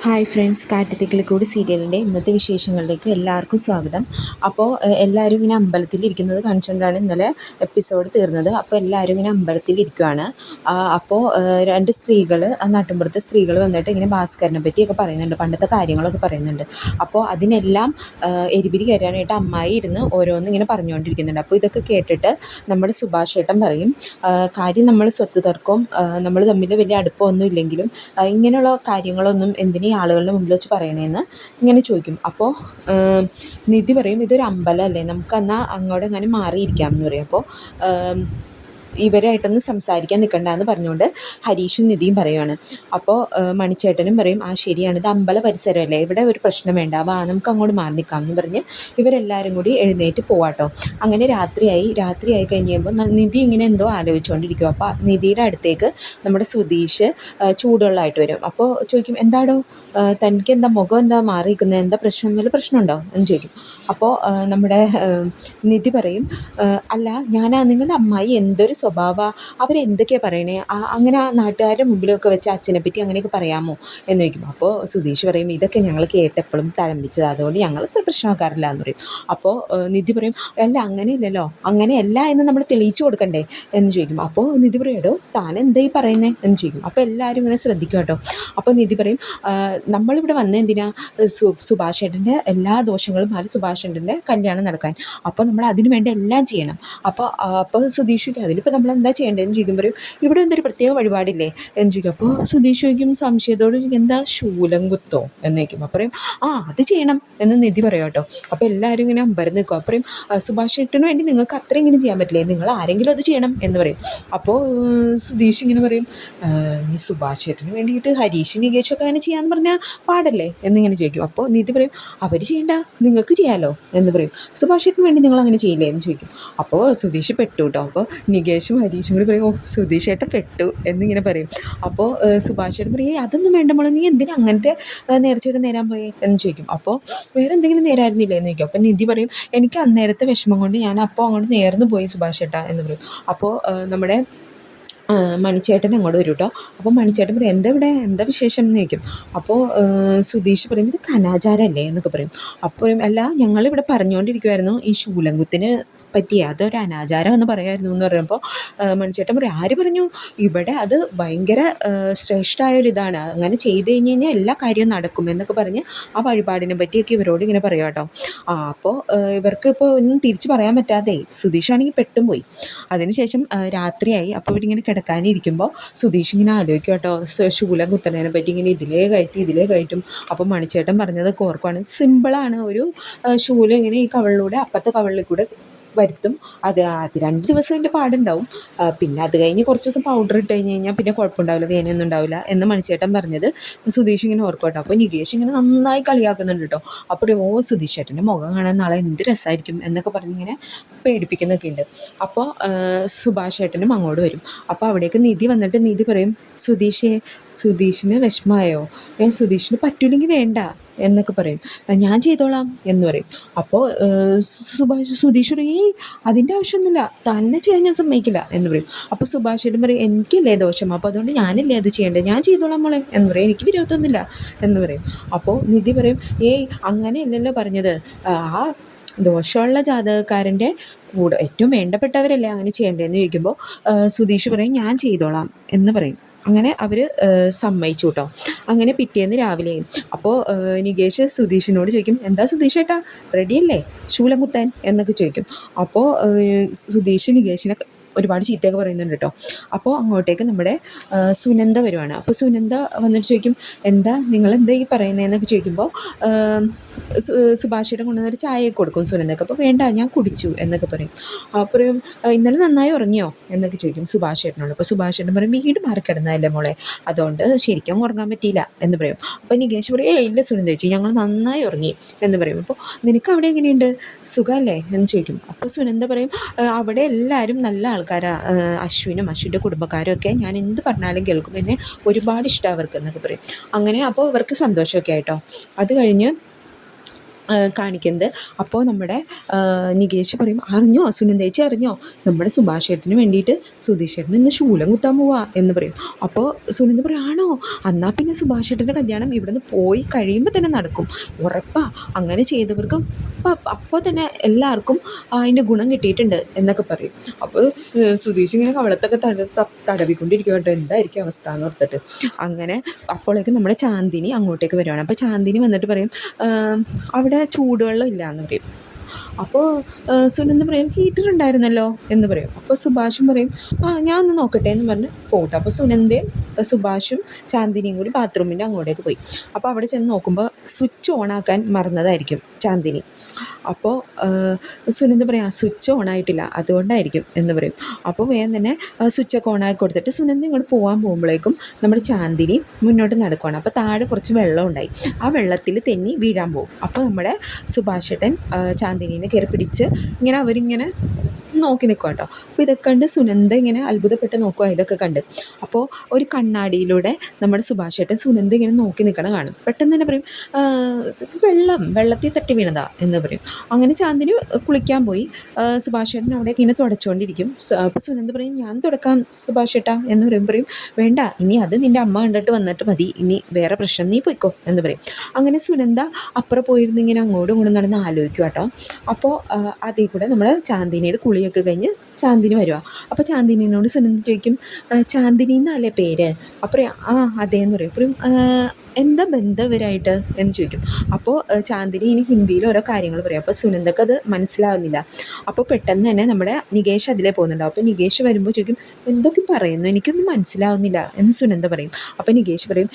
Hi friends, കാറ്റത്തിക്കിളിക്കൂടി സീരിയലിൻ്റെ ഇന്നത്തെ വിശേഷങ്ങളിലേക്ക് എല്ലാവർക്കും സ്വാഗതം. അപ്പോൾ എല്ലാവരും ഇങ്ങനെ അമ്പലത്തിലിരിക്കുന്നത് കാണിച്ചുകൊണ്ടാണ് ഇന്നലെ എപ്പിസോഡ് തീർന്നത്. അപ്പോൾ എല്ലാവരും ഇങ്ങനെ അമ്പലത്തിലിരിക്കുകയാണ്. അപ്പോൾ രണ്ട് സ്ത്രീകൾ, ആ നാട്ടിൻപുറത്തെ സ്ത്രീകൾ വന്നിട്ട് ഇങ്ങനെ ഭാസ്കരനെ പറ്റിയൊക്കെ പറയുന്നുണ്ട്, പണ്ടത്തെ കാര്യങ്ങളൊക്കെ പറയുന്നുണ്ട്. അപ്പോൾ അതിനെല്ലാം എരിപിരി കയറാനായിട്ട് അമ്മായി ഇരുന്ന് ഓരോന്ന് ഇങ്ങനെ പറഞ്ഞുകൊണ്ടിരിക്കുന്നുണ്ട്. അപ്പോൾ ഇതൊക്കെ കേട്ടിട്ട് നമ്മുടെ സുഭാഷ് ഏട്ടൻ പറയും, കാര്യം നമ്മൾ സ്വത്ത് തർക്കവും നമ്മൾ തമ്മിൽ വലിയ അടുപ്പമൊന്നും ഇല്ലെങ്കിലും ഇങ്ങനെയുള്ള കാര്യങ്ങളൊന്നും എന്തിനീ ആളുകളുടെ മുമ്പിൽ വെച്ച് പറയണേന്ന് ഇങ്ങനെ ചോദിക്കും. അപ്പോൾ നിധി പറയും, ഇതൊരു അമ്പലമല്ലേ, നമുക്ക് എന്നാൽ അങ്ങോട്ട് അങ്ങനെ മാറിയിരിക്കാം എന്ന് പറയും. അപ്പോൾ ഇവരായിട്ടൊന്ന് സംസാരിക്കാൻ നിൽക്കണ്ടെന്ന് പറഞ്ഞുകൊണ്ട് ഹരീഷും നിധിയും പറയുകയാണ്. അപ്പോൾ മണിച്ചേട്ടനും പറയും, ആ ശരിയാണ്, ഇത് അമ്പല പരിസരമല്ലേ, ഇവിടെ ഒരു പ്രശ്നം വേണ്ട, നമുക്ക് അങ്ങോട്ട് മാറി നിൽക്കാം എന്ന് പറഞ്ഞ് ഇവരെല്ലാവരും കൂടി എഴുന്നേറ്റ് പോവാട്ടോ. അങ്ങനെ രാത്രിയായി കഴിഞ്ഞ് കഴിയുമ്പോൾ നിധി ഇങ്ങനെ എന്തോ ആലോചിച്ചുകൊണ്ടിരിക്കും. അപ്പോൾ നിധിയുടെ അടുത്തേക്ക് നമ്മുടെ സുധീഷ് ചൂടുവെള്ളമായിട്ട് വരും. അപ്പോൾ ചോദിക്കും, എന്താടോ തനിക്ക് എന്താ മുഖം എന്താ മാറിയിരിക്കുന്നത്, എന്താ പ്രശ്നം, വല്ല പ്രശ്നമുണ്ടോ എന്ന് ചോദിക്കും. അപ്പോൾ നമ്മുടെ നിധി പറയും, അല്ല നിങ്ങളുടെ അമ്മായി എന്തൊരു സ്വഭാവമാണ്, അവരെന്തൊക്കെയാണ് പറയണേ, അങ്ങനെ ആ നാട്ടുകാരുടെ മുമ്പിലൊക്കെ വെച്ച് അച്ഛനെ പറ്റി അങ്ങനെയൊക്കെ പറയാമോ എന്ന് ചോദിക്കും. അപ്പോൾ സുധീഷ് പറയും, ഇതൊക്കെ ഞങ്ങൾ കേട്ടെപ്പോഴും തഴമ്പിച്ചത്, അതുകൊണ്ട് ഞങ്ങൾ പ്രശ്നമാക്കാറില്ല എന്ന് പറയും. അപ്പോൾ നിധി പറയും, അല്ല അങ്ങനെയില്ലല്ലോ, അങ്ങനെയല്ല എന്ന് നമ്മൾ തെളിയിച്ചു കൊടുക്കണ്ടേ എന്ന് ചോദിക്കും. അപ്പോൾ നിധി പറയും, എടോ താൻ എന്തായി പറയുന്നത് എന്ന് ചോദിക്കും. അപ്പോൾ എല്ലാവരും ഇങ്ങനെ ശ്രദ്ധിക്കും കേട്ടോ. അപ്പോൾ നിധി പറയും, നമ്മളിവിടെ വന്ന എന്തിനാ, സുഭാഷ് ഏട്ടൻ്റെ എല്ലാ ദോഷങ്ങളും മാറി സുഭാഷ് ഏട്ടൻ്റെ കല്യാണം നടക്കാൻ, അപ്പോൾ നമ്മൾ അതിനു വേണ്ടി എല്ലാം ചെയ്യണം. അപ്പോൾ സുധീഷിക്ക് അതിലിപ്പോൾ നമ്മൾ എന്താ ചെയ്യേണ്ടതെന്ന് ചോദിക്കും. പറയും, ഇവിടെ എന്തൊരു പ്രത്യേക വഴിപാടില്ലേ എന്ന് ചോദിക്കും. അപ്പോൾ സുധീഷ് ചോദിക്കും സംശയത്തോട്, എന്താ ശൂലം കുത്തോ എന്ന് ചോദിക്കും. അപ്പോൾ പറയും, അത് ചെയ്യണം എന്ന് നിധി പറയാം കേട്ടോ. അപ്പോൾ എല്ലാവരും ഇങ്ങനെ അമ്പരന്ന് നിൽക്കും. അപ്പോൾ പറയും, സുഭാഷ് ഏട്ടന് വേണ്ടി നിങ്ങൾക്ക് അത്ര ഇങ്ങനെ ചെയ്യാൻ പറ്റില്ലേ, നിങ്ങൾ ആരെങ്കിലും അത് ചെയ്യണം എന്ന് പറയും. അപ്പോൾ സുധീഷ് ഇങ്ങനെ പറയും, ഈ സുഭാഷ് ഏട്ടന് വേണ്ടിയിട്ട് ഹരീഷ് നികേഷൊക്കെ അങ്ങനെ ചെയ്യാമെന്ന് പറഞ്ഞാൽ പാടല്ലേ എന്നിങ്ങനെ ചോദിക്കും. അപ്പോൾ നിധി പറയും, അവർ ചെയ്യണ്ട, നിങ്ങൾക്ക് ചെയ്യാമല്ലോ എന്ന് പറയും. സുഭാഷ് ഏട്ടന് വേണ്ടി നിങ്ങൾ അങ്ങനെ ചെയ്യില്ലേ എന്ന് ചോദിക്കും. അപ്പോൾ സുധീഷ് പെട്ടു കേട്ടോ. അപ്പോൾ നികേഷും ഹരീഷും കൂടി പറയും, സുധീഷ് ഏട്ടൻ പെട്ടു എന്നിങ്ങനെ പറയും. അപ്പോൾ സുഭാഷ് ഏട്ടൻ പറയും, അതൊന്നും വേണ്ട മോളെ, നീ എന്തിനാ അങ്ങനത്തെ നേർച്ചയൊക്കെ നേരാൻ പോയി എന്ന് ചോദിക്കും. അപ്പോൾ വേറെ എന്തെങ്കിലും നേരായിരുന്നില്ലേ എന്ന് ചോദിക്കും. അപ്പോൾ നിധി പറയും, എനിക്ക് അന്നേരത്തെ വിഷമം കൊണ്ട് ഞാൻ അപ്പോൾ അങ്ങോട്ട് നേർന്ന് പോയി സുഭാഷ് ഏട്ടാ എന്ന് പറയും. അപ്പോൾ നമ്മുടെ മണിച്ചേട്ടൻ അങ്ങോട്ട് വരും കേട്ടോ. അപ്പോൾ മണിച്ചേട്ടൻ പറയും, എന്താ വിശേഷം എന്ന് ചോദിക്കും. അപ്പോൾ സുധീഷ് പറയും, ഇത് കനാചാരമല്ലേ എന്നൊക്കെ പറയും. അപ്പോൾ അല്ല, ഞങ്ങളിവിടെ പറഞ്ഞുകൊണ്ടിരിക്കുമായിരുന്നു ഈ ശൂലംകുത്തിന് പറ്റി, അതൊരു അനാചാരം എന്ന് പറയായിരുന്നു എന്ന് പറയുമ്പോൾ മണിച്ചേട്ടൻ പറയും, ആര് പറഞ്ഞു, ഇവിടെ അത് ഭയങ്കര ശ്രേഷ്ഠമായൊരിതാണ്, അങ്ങനെ ചെയ്ത് കഴിഞ്ഞ് കഴിഞ്ഞാൽ എല്ലാ കാര്യവും നടക്കും എന്നൊക്കെ പറഞ്ഞ് ആ വഴിപാടിനെ പറ്റിയൊക്കെ ഇവരോട് ഇങ്ങനെ പറയാം കേട്ടോ. അപ്പോൾ ഇവർക്ക് ഇപ്പോൾ ഒന്നും തിരിച്ച് പറയാൻ പറ്റാതെ സുധീഷാണെങ്കിൽ പെട്ടും പോയി. അതിനുശേഷം രാത്രിയായി. അപ്പോൾ ഇവരിങ്ങനെ കിടക്കാനിരിക്കുമ്പോൾ സുധീഷ് ഇങ്ങനെ ആലോചിക്കും കേട്ടോ, ശൂലം കുത്തണതിനെ പറ്റി, ഇങ്ങനെ ഇതിലേ കയറ്റും. അപ്പോൾ മണിച്ചേട്ടൻ പറഞ്ഞതൊക്കെ ഓർക്കുവാണ്, സിമ്പിളാണ്, ഒരു ശൂലം ഇങ്ങനെ ഈ കവളിലൂടെ അപ്പുറത്തെ കവളിൽ കൂടെ വരുത്തും. അത് 2 ദിവസം അതിൻ്റെ പാടുണ്ടാവും. പിന്നെ അത് കഴിഞ്ഞ് കുറച്ച് ദിവസം പൗഡർ ഇട്ട് കഴിഞ്ഞാൽ പിന്നെ കുഴപ്പമുണ്ടാവില്ല, വേനയൊന്നും ഉണ്ടാവില്ല എന്ന് മണിച്ചേട്ടൻ പറഞ്ഞത് സുധീഷ് ഇങ്ങനെ ഓർക്കോട്ടോ. അപ്പോൾ നികേഷ് ഇങ്ങനെ നന്നായി കളിയാക്കുന്നുണ്ട് കേട്ടോ. അപ്പോൾ സുധീഷ് ഏട്ടൻ്റെ മുഖം കാണാൻ നാളെ എന്ത് രസമായിരിക്കും എന്നൊക്കെ പറഞ്ഞിങ്ങനെ പേടിപ്പിക്കുന്നൊക്കെ ഉണ്ട്. അപ്പോൾ സുഭാഷ് ഏട്ടനും അങ്ങോട്ട് വരും. അപ്പോൾ അവിടേക്ക് നിധി വന്നിട്ട് നിധി പറയും, സുധീഷിന് വിഷമമായോ, സുധീഷിന് പറ്റൂലെങ്കിൽ വേണ്ട എന്നൊക്കെ പറയും, ഞാൻ ചെയ്തോളാം എന്ന് പറയും. അപ്പോൾ സുധീഷ് പറയും, അതിൻ്റെ ആവശ്യമൊന്നുമില്ല, തന്നെ ചെയ്യാൻ ഞാൻ സമ്മതിക്കില്ല എന്ന് പറയും. അപ്പോൾ സുഭാഷ് ഏട്ടൻ പറയും, എനിക്കല്ലേ ദോഷം, അപ്പോൾ അതുകൊണ്ട് ഞാനല്ലേ അത് ചെയ്യേണ്ടത്, ഞാൻ ചെയ്തോളാം മോളെ എന്ന് പറയും, എനിക്ക് വിരോധമൊന്നുമില്ല എന്ന് പറയും. അപ്പോൾ നിധി പറയും, അങ്ങനെയല്ലല്ലോ പറഞ്ഞത്, ആ ദോഷമുള്ള ജാതകക്കാരൻ്റെ കൂടെ ഏറ്റവും വേണ്ടപ്പെട്ടവരല്ലേ അങ്ങനെ ചെയ്യേണ്ടതെന്ന് ചോദിക്കുമ്പോൾ സുധീഷ് പറയും, ഞാൻ ചെയ്തോളാം എന്ന് പറയും. അങ്ങനെ അവർ സമ്മതിച്ചു കേട്ടോ. അങ്ങനെ പിറ്റേന്ന് രാവിലെ അപ്പോൾ നികേഷ് സുധീഷിനോട് ചോദിക്കും, എന്താ സുധീഷ് ഏട്ടാ റെഡിയല്ലേ ശൂലം കുത്താൻ എന്നൊക്കെ ചോദിക്കും. അപ്പോൾ സുധീഷ് നികേഷിനെ ഒരുപാട് ചീത്തയൊക്കെ പറയുന്നുണ്ട് കേട്ടോ. അപ്പോൾ അങ്ങോട്ടേക്ക് നമ്മുടെ സുനന്ദ വരുവാണ്. അപ്പോൾ സുനന്ദ വന്നിട്ട് ചോദിക്കും, നിങ്ങളെന്താ ഈ പറയുന്നതെന്നൊക്കെ ചോദിക്കുമ്പോൾ സുഭാഷിയുടെ കൊണ്ടുവന്നൊരു ചായയൊക്കെ കൊടുക്കും സുനന്ദക്ക്. അപ്പോൾ വേണ്ട, ഞാൻ കുടിച്ചു എന്നൊക്കെ പറയും. അപ്പോഴും ഇന്നലെ നന്നായി ഉറങ്ങിയോ എന്നൊക്കെ ചോദിക്കും സുഭാഷ് ഏട്ടനോട്. അപ്പോൾ സുഭാഷ് ഏട്ടൻ പറയും, വീട് മാറിക്കിടന്നതല്ലേ മോളെ, അതുകൊണ്ട് ശരിക്കും ഉറങ്ങാൻ പറ്റിയില്ല എന്ന് പറയും. അപ്പോൾ നികേഷ് പറയും, ഇല്ല സുനന്ദ ചേച്ചി, ഞങ്ങൾ നന്നായി ഉറങ്ങി എന്ന് പറയും. അപ്പോൾ നിനക്ക് അവിടെ എങ്ങനെയുണ്ട്, സുഖമല്ലേ എന്ന് ചോദിക്കും. അപ്പോൾ സുനന്ദ പറയും, അവിടെ എല്ലാവരും നല്ല ആൾക്കാരാണ്, അശ്വിൻ്റെ കുടുംബക്കാരും ഒക്കെ, ഞാൻ എന്ത് പറഞ്ഞാലും കേൾക്കും, എന്നെ ഒരുപാട് ഇഷ്ടമാണ് അവർക്ക് എന്നൊക്കെ പറയും. അങ്ങനെ അപ്പോൾ ഇവർക്ക് സന്തോഷമൊക്കെ ആയിട്ടോ. അത് കഴിഞ്ഞ് കാണിക്കുന്നത്. അപ്പോൾ നമ്മുടെ നികേഷ് പറയും, അറിഞ്ഞോ സുനന്ദേച്ചി അറിഞ്ഞോ, നമ്മുടെ സുഭാഷ് ഏട്ടന് വേണ്ടിയിട്ട് സുധീഷ് ഏട്ടൻ ഇന്ന് ശൂലം കുത്താൻ പോവാ എന്ന് പറയും. അപ്പോൾ സുനന്ദ പറയും, ആണോ, എന്നാൽ പിന്നെ സുഭാഷ് ഏട്ടൻ്റെ കല്യാണം ഇവിടെ നിന്ന് പോയി കഴിയുമ്പോൾ തന്നെ നടക്കും, ഉറപ്പാ. അങ്ങനെ ചെയ്തവർക്കും അപ്പോൾ തന്നെ എല്ലാവർക്കും അതിൻ്റെ ഗുണം കിട്ടിയിട്ടുണ്ട് എന്നൊക്കെ പറയും. അപ്പോൾ സുധീഷ് ഇങ്ങനെ കവളത്തൊക്കെ തടവിക്കൊണ്ടിരിക്കും കേട്ടോ, എന്തായിരിക്കും അവസ്ഥ എന്ന് ഓർത്തിട്ട്. അങ്ങനെ അപ്പോഴേക്ക് നമ്മുടെ ചാന്ദിനി അങ്ങോട്ടേക്ക് വരുവാണ്. അപ്പോൾ ചാന്ദിനി വന്നിട്ട് പറയും, അവിടെ ചൂടുവെള്ളം ഇല്ല എന്ന് പറയും. അപ്പോൾ സുനന്ദ പറയും, ഹീറ്റർ ഉണ്ടായിരുന്നല്ലോ എന്ന് പറയും. അപ്പോൾ സുഭാഷും പറയും, ഞാൻ ഒന്ന് നോക്കട്ടെ എന്ന് പറഞ്ഞ് പോകട്ടെ. അപ്പോൾ സുനന്ദയും സുഭാഷും ചാന്ദിനിയും കൂടി ബാത്റൂമിൻ്റെ അങ്ങോട്ടേക്ക് പോയി. അപ്പോൾ അവിടെ ചെന്ന് നോക്കുമ്പോൾ സ്വിച്ച് ഓണാക്കാൻ മറന്നതായിരിക്കും ചാന്ദിനി. അപ്പോൾ സുനന്ദ പറയും, സ്വിച്ച് ഓണായിട്ടില്ല അതുകൊണ്ടായിരിക്കും എന്ന് പറയും. അപ്പോൾ വേഗം തന്നെ സ്വിച്ചൊക്കെ ഓണാക്കി കൊടുത്തിട്ട് സുനന്ദ ഇങ്ങോട്ട് പോകാൻ പോകുമ്പോഴേക്കും നമ്മുടെ ചാന്ദിനി മുന്നോട്ട് നടക്കുകയാണ്. അപ്പോൾ താഴെ കുറച്ച് വെള്ളം ഉണ്ടായി, ആ വെള്ളത്തിൽ തെന്നി വീഴാൻ പോകും. അപ്പോൾ നമ്മുടെ സുഭാഷേട്ടൻ ചാന്ദിനീനെ കയറി പിടിച്ച് ഇങ്ങനെ അവരിങ്ങനെ നോക്കി നിൽക്കുക കേട്ടോ. അപ്പോൾ ഇതൊക്കെ കണ്ട് സുനന്ദ ഇങ്ങനെ അത്ഭുതപ്പെട്ട് നോക്കുക ഇതൊക്കെ കണ്ട്. അപ്പോൾ ഒരു കണ്ണാടിയിലൂടെ നമ്മുടെ സുഭാഷേട്ടൻ സുനന്ദ ഇങ്ങനെ നോക്കി നിൽക്കണ കാണും. പെട്ടെന്ന് തന്നെ പറയും, വെള്ളത്തിൽ തട്ടി വീണതാ എന്ന് പറയും. അങ്ങനെ ചാന്ദിനി കുളിക്കാൻ പോയി. സുഭാഷേട്ടൻ അവിടെ ഇങ്ങനെ തുടച്ചുകൊണ്ടിരിക്കും. അപ്പോൾ സുനന്ദ പറയും, ഞാൻ തുടക്കാം സുഭാഷേട്ടാ എന്ന് പറയും. വേണ്ട, ഇനി അത് നിൻ്റെ അമ്മ കണ്ടിട്ട് വന്നിട്ട് മതി, ഇനി വേറെ പ്രശ്നം, നീ പോയിക്കോ എന്ന് പറയും. അങ്ങനെ സുനന്ദ അപ്പുറം പോയിരുന്ന് ഇങ്ങനെ അങ്ങോട്ടും ഇങ്ങോട്ടും നടന്ന് ആലോചിക്കും കേട്ടോ. അപ്പോൾ അതിൽ കൂടെ നമ്മൾ ചാന്ദിനിയുടെ കുളിയൊക്കെ കഴിഞ്ഞ് ചാന്ദിനി വരുക. അപ്പോൾ ചാന്ദിനിയോട് സുനന്ദ ചോദിക്കും, ചാന്ദിനി എന്നല്ലേ പേര്? അപ്പോൾ അതേന്ന് പറയും. അപ്പോഴും എന്താ ബന്ധം ഇവരായിട്ട് എന്ന് ചോദിക്കും. അപ്പോൾ ചാന്ദിനി ഇനി ഹിന്ദിയിൽ ഓരോ കാര്യങ്ങൾ പറയും. അപ്പോൾ സുനന്ദക്ക് അത് മനസ്സിലാവുന്നില്ല. അപ്പോൾ പെട്ടെന്ന് തന്നെ നമ്മുടെ നികേഷ് അതിലേ പോകുന്നുണ്ടാവും. അപ്പോൾ നികേഷ് വരുമ്പോൾ ചോദിക്കും, എന്തൊക്കെ പറയുന്നു, എനിക്കൊന്നും മനസ്സിലാവുന്നില്ല എന്ന് സുനന്ദ പറയും. അപ്പോൾ നികേഷ് പറയും,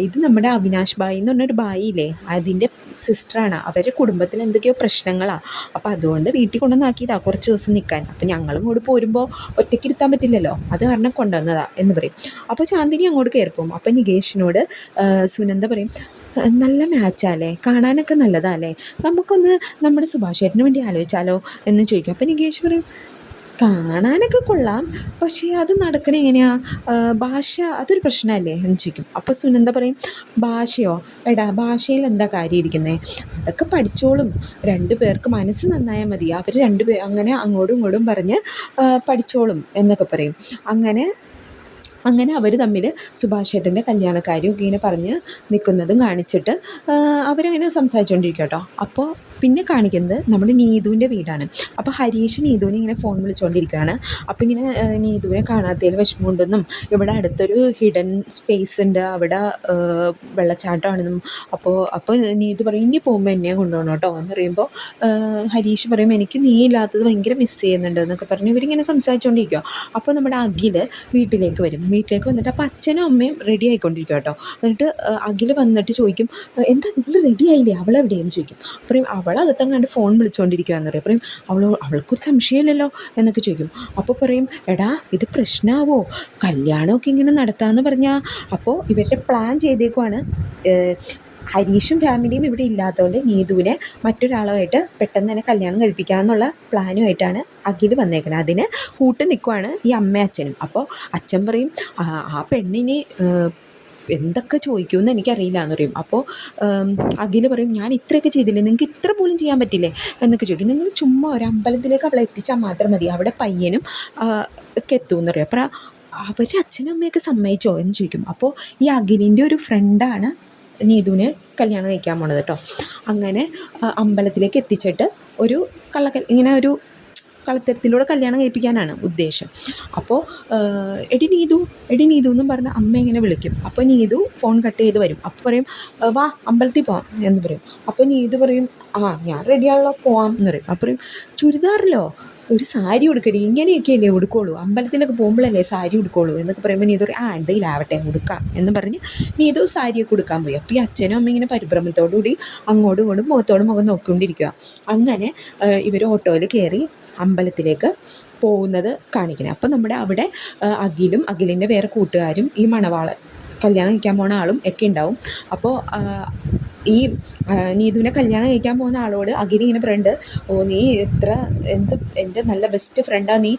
ഇത് നമ്മുടെ അവിനാഷ് ബായി എന്ന് പറഞ്ഞൊരു ബായി ഇല്ലേ, അതിൻ്റെ സിസ്റ്ററാണ്, അവരുടെ കുടുംബത്തിൽ എന്തൊക്കെയോ പ്രശ്നങ്ങളാണ്, അപ്പോൾ അതുകൊണ്ട് വീട്ടിൽ കൊണ്ടുവന്നാക്കിയതാണ് കുറച്ച് ദിവസം നിൽക്കാൻ. അപ്പോൾ ഞങ്ങളും കൂടെ പോരുമ്പോൾ ഒറ്റയ്ക്ക് ഇരുത്താൻ പറ്റില്ലല്ലോ, അത് കാരണം കൊണ്ടുവന്നതാ എന്ന് പറയും. അപ്പോൾ ചാന്ദിനി അങ്ങോട്ട് കയറിപ്പോവും. അപ്പോൾ നികേഷിനോട് സുനന്ദ പറയും, നല്ല മാച്ചാലേ, കാണാനൊക്കെ നല്ലതാല്ലേ, നമുക്കൊന്ന് നമ്മുടെ സുഭാഷേട്ടന് വേണ്ടി ആലോചിച്ചാലോ എന്ന് ചോദിക്കും. അപ്പോൾ നികേഷ് പറയും, കാണാനൊക്കെ കൊള്ളാം, പക്ഷേ അത് നടക്കണേ എങ്ങനെയാ, ഭാഷ അതൊരു പ്രശ്നമല്ലേ എന്ന് ചോദിക്കും. അപ്പോൾ സുനന്ദ പറയും, ഭാഷയോ, എടാ ഭാഷയിൽ എന്താ കാര്യം ഇരിക്കുന്നത്, അതൊക്കെ പഠിച്ചോളും, രണ്ടു പേർക്ക് മനസ്സ് നന്നായാൽ മതി, അവർ രണ്ടുപേർ അങ്ങനെ അങ്ങോട്ടും ഇങ്ങോട്ടും പറഞ്ഞ് പഠിച്ചോളും എന്നൊക്കെ പറയും. അങ്ങനെ അവർ തമ്മിൽ സുഭാഷേട്ടൻ്റെ കല്യാണക്കാരിയൊക്കെ ഇങ്ങനെ പറഞ്ഞ് നിൽക്കുന്നതും കാണിച്ചിട്ട് അവരങ്ങനെ സംസാരിച്ചുകൊണ്ടിരിക്കും കേട്ടോ. അപ്പോൾ പിന്നെ കാണിക്കുന്നത് നമ്മുടെ നീതുവിൻ്റെ വീടാണ്. അപ്പോൾ ഹരീഷ് നീതുവിനെ ഇങ്ങനെ ഫോൺ വിളിച്ചുകൊണ്ടിരിക്കുകയാണ്. അപ്പോൾ ഇങ്ങനെ നീതുവിനെ കാണാത്തതിൽ വിഷമമുണ്ടെന്നും ഇവിടെ അടുത്തൊരു ഹിഡൻ സ്പേസ് ഉണ്ട്, അവിടെ വെള്ളച്ചാട്ടമാണെന്നും. അപ്പോൾ നീതു പറയും, ഇനി പോകുമ്പോൾ എന്നെ കൊണ്ടുപോകണം കേട്ടോ എന്ന് പറയുമ്പോൾ ഹരീഷ് പറയും, എനിക്ക് നീ ഇല്ലാത്തത് ഭയങ്കര മിസ് ചെയ്യുന്നുണ്ട് എന്നൊക്കെ പറഞ്ഞ് ഇവരിങ്ങനെ സംസാരിച്ചുകൊണ്ടിരിക്കുക. അപ്പോൾ നമ്മുടെ അഖിൽ വീട്ടിലേക്ക് വന്നിട്ട് അപ്പോൾ അച്ഛനും അമ്മയും റെഡി ആയിക്കൊണ്ടിരിക്കുക കേട്ടോ. എന്നിട്ട് അഖിൽ വന്നിട്ട് ചോദിക്കും, എന്താ നിങ്ങൾ റെഡി ആയില്ലേ, അവളെവിടെയെന്ന് ചോദിക്കും. പറയും, അവളകത്തം കണ്ട് ഫോൺ വിളിച്ചുകൊണ്ടിരിക്കുകയെന്ന് പറയും. അവൾക്കൊരു സംശയമില്ലല്ലോ എന്നൊക്കെ ചോദിക്കും. അപ്പോൾ പറയും, എടാ ഇത് പ്രശ്നമാവോ, കല്യാണമൊക്കെ ഇങ്ങനെ നടത്താമെന്ന് പറഞ്ഞാൽ. അപ്പോൾ ഇവരുടെ പ്ലാൻ ചെയ്തേക്കുവാണ്, ഹരീഷും ഫാമിലിയും ഇവിടെ ഇല്ലാത്തതുകൊണ്ട് നീതുവിനെ മറ്റൊരാളുമായിട്ട് പെട്ടെന്ന് തന്നെ കല്യാണം കഴിപ്പിക്കാമെന്നുള്ള പ്ലാനുമായിട്ടാണ് അഖിൽ വന്നേക്കുന്നത്. അതിന് കൂട്ട് നിൽക്കുവാണ് ഈ അമ്മയും അച്ഛനും. അപ്പോൾ അച്ഛൻ പറയും, ആ പെണ്ണിന് എന്തൊക്കെ ചോദിക്കുമെന്ന് എനിക്കറിയില്ല എന്ന് പറയും. അപ്പോൾ അഖിൽ പറയും, ഞാൻ ഇത്രയൊക്കെ ചെയ്തില്ലേ, നിങ്ങൾക്ക് ഇത്ര പോലും ചെയ്യാൻ പറ്റില്ലേ എന്നൊക്കെ ചോദിക്കും. നിങ്ങൾ ചുമ്മാ ഒരു അമ്പലത്തിലേക്ക് അവളെ എത്തിച്ചാൽ മാത്രം മതി, അവിടെ പയ്യനും ഒക്കെ എത്തുമെന്ന് പറയും. അപ്പോൾ അവർ അച്ഛനും അമ്മയൊക്കെ സമ്മതിച്ചോ എന്ന് ചോദിക്കും. അപ്പോൾ ഈ അഖിലിൻ്റെ ഒരു ഫ്രണ്ടാണ് നീതുവിന് കല്യാണം കഴിക്കാൻ പോണത് കേട്ടോ. അങ്ങനെ അമ്പലത്തിലേക്ക് എത്തിച്ചിട്ട് ഒരു ഇങ്ങനെ ഒരു കളത്തരത്തിലൂടെ കല്യാണം കഴിപ്പിക്കാനാണ് ഉദ്ദേശം. അപ്പോൾ എടി നീതു എന്നും പറഞ്ഞ് അമ്മ ഇങ്ങനെ വിളിക്കും. അപ്പോൾ നീതു ഫോൺ കട്ട് ചെയ്ത് വരും. അപ്പോൾ പറയും, വാ അമ്പലത്തിൽ പോവാം എന്ന് പറയും. അപ്പോൾ നീതു പറയും, ഞാൻ റെഡിയാണല്ലോ, പോവാം എന്ന് പറയും. അപ്പോൾ പറയും, ചുരിദാറിലോ, ഒരു സാരി ഉടുക്കടി, ഇങ്ങനെയൊക്കെയല്ലേ ഉടുക്കുള്ളൂ, അമ്പലത്തിലൊക്കെ പോകുമ്പോഴല്ലേ സാരി ഉടുക്കുള്ളൂ എന്നൊക്കെ പറയുമ്പോൾ നീതു പറയും, എന്തെങ്കിലും ആവട്ടെ ഉടുക്കാം എന്ന് പറഞ്ഞ് നീതു സാരിയൊക്കെ ഉടുക്കാൻ പോയി. അപ്പോൾ ഈ അച്ഛനും അമ്മ ഇങ്ങനെ പരിഭ്രമത്തോടുകൂടി അങ്ങോട്ടും ഇങ്ങോട്ടും മുഖത്തോട് മുഖം നോക്കിക്കൊണ്ടിരിക്കുക. അങ്ങനെ ഇവർ ഓട്ടോയിൽ കയറി അമ്പലത്തിലേക്ക് പോകുന്നത് കാണിക്കണേ. അപ്പോൾ നമ്മുടെ അവിടെ അഖിലിൻ്റെ വേറെ കൂട്ടുകാരും ഈ കല്യാണം കഴിക്കാൻ പോണ ആളും ഒക്കെ ഉണ്ടാവും. അപ്പോൾ ഈ നീതുവിനെ കല്യാണം കഴിക്കാൻ പോകുന്ന ആളോട് അഖിൽ ഇങ്ങനെ പറയുന്നുണ്ട്, ഓ നീ ഇത്ര എൻ്റെ നല്ല ബെസ്റ്റ് ഫ്രണ്ടാണ് നീ,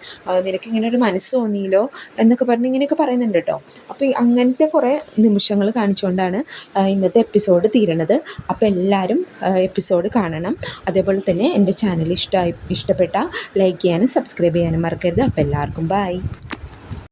നിനക്ക് ഇങ്ങനെ ഒരു മനസ്സ് തോന്നിയില്ലോ എന്നൊക്കെ പറഞ്ഞ് ഇങ്ങനെയൊക്കെ പറയുന്നുണ്ട് കേട്ടോ. അപ്പോൾ അങ്ങനത്തെ കുറേ നിമിഷങ്ങൾ കാണിച്ചുകൊണ്ടാണ് ഇന്നത്തെ എപ്പിസോഡ് തീരണത്. അപ്പോൾ എല്ലാവരും എപ്പിസോഡ് കാണണം. അതേപോലെ തന്നെ എൻ്റെ ചാനൽ ഇഷ്ടപ്പെട്ട ലൈക്ക് ചെയ്യാനും സബ്സ്ക്രൈബ് ചെയ്യാനും മറക്കരുത്. അപ്പോൾ എല്ലാവർക്കും ബൈ.